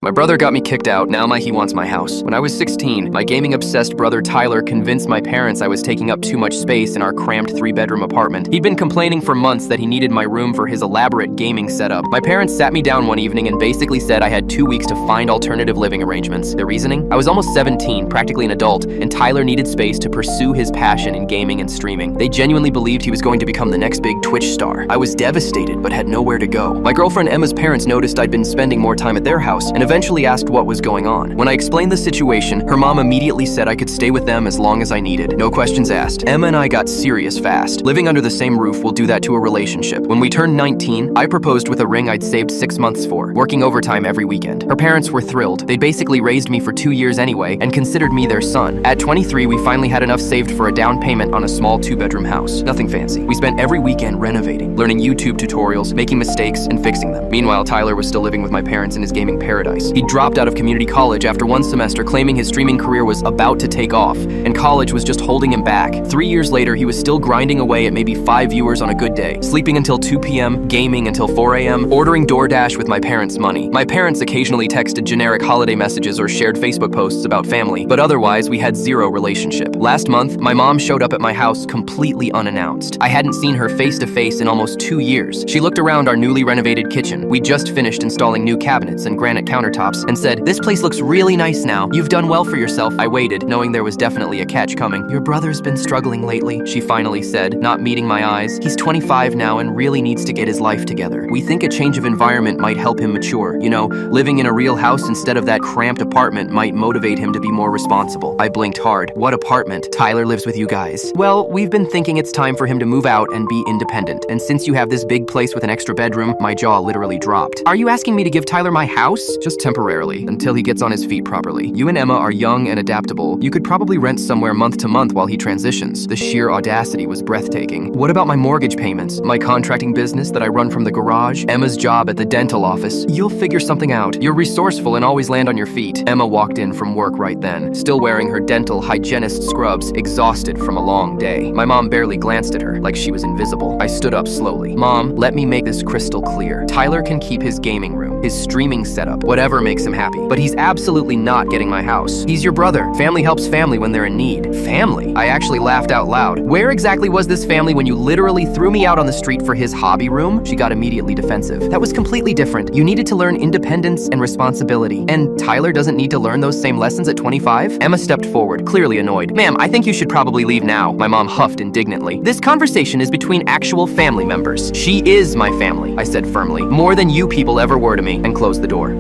My brother got me kicked out, now he wants my house. When I was 16, my gaming-obsessed brother Tyler convinced my parents I was taking up too much space in our cramped 3-bedroom apartment. He'd been complaining for months that he needed my room for his elaborate gaming setup. My parents sat me down one evening and basically said I had 2 weeks to find alternative living arrangements. Their reasoning? I was almost 17, practically an adult, and Tyler needed space to pursue his passion in gaming and streaming. They genuinely believed he was going to become the next big Twitch star. I was devastated, but had nowhere to go. My girlfriend Emma's parents noticed I'd been spending more time at their house and eventually asked what was going on. When I explained the situation, her mom immediately said I could stay with them as long as I needed. No questions asked. Emma and I got serious fast. Living under the same roof will do that to a relationship. When we turned 19, I proposed with a ring I'd saved 6 months for, working overtime every weekend. Her parents were thrilled. They'd basically raised me for 2 years anyway and considered me their son. At 23, we finally had enough saved for a down payment on a small 2-bedroom house. Nothing fancy. We spent every weekend renovating, learning YouTube tutorials, making mistakes, and fixing them. Meanwhile, Tyler was still living with my parents in his gaming paradise. He dropped out of community college after 1 semester, claiming his streaming career was about to take off, and college was just holding him back. 3 years later, he was still grinding away at maybe 5 viewers on a good day, sleeping until 2 p.m., gaming until 4 a.m., ordering DoorDash with my parents' money. My parents occasionally texted generic holiday messages or shared Facebook posts about family, but otherwise, we had zero relationship. Last month, my mom showed up at my house completely unannounced. I hadn't seen her face-to-face in almost 2 years. She looked around our newly renovated kitchen. We just finished installing new cabinets and granite countertops and said, "This place looks really nice now. You've done well for yourself." I waited, knowing there was definitely a catch coming. "Your brother's been struggling lately," she finally said, not meeting my eyes. "He's 25 now and really needs to get his life together. We think a change of environment might help him mature. You know, living in a real house instead of that cramped apartment might motivate him to be more responsible." I blinked hard. "What apartment? Tyler lives with you guys." "Well, we've been thinking it's time for him to move out and be independent. And since you have this big place with an extra bedroom," my jaw literally dropped. "Are you asking me to give Tyler my house?" "Just temporarily, until he gets on his feet properly. You and Emma are young and adaptable. You could probably rent somewhere month to month while he transitions." The sheer audacity was breathtaking. "What about my mortgage payments? My contracting business that I run from the garage? Emma's job at the dental office? You'll figure something out. You're resourceful and always land on your feet." Emma walked in from work right then, still wearing her dental hygienist scrubs, exhausted from a long day. My mom barely glanced at her, like she was invisible. I stood up slowly. "Mom, let me make this crystal clear. Tyler can keep his gaming room, his streaming setup, whatever makes him happy. But he's absolutely not getting my house. He's your brother. Family helps family when they're in need." "Family?" I actually laughed out loud. "Where exactly was this family when you literally threw me out on the street for his hobby room?" She got immediately defensive. "That was completely different. You needed to learn independence and responsibility. And Tyler doesn't need to learn those same lessons at 25? Emma stepped forward, clearly annoyed. "Ma'am, I think you should probably leave now." My mom huffed indignantly. "This conversation is between actual family members." "She is my family," I said firmly. "More than you people ever were to me," and closed the door.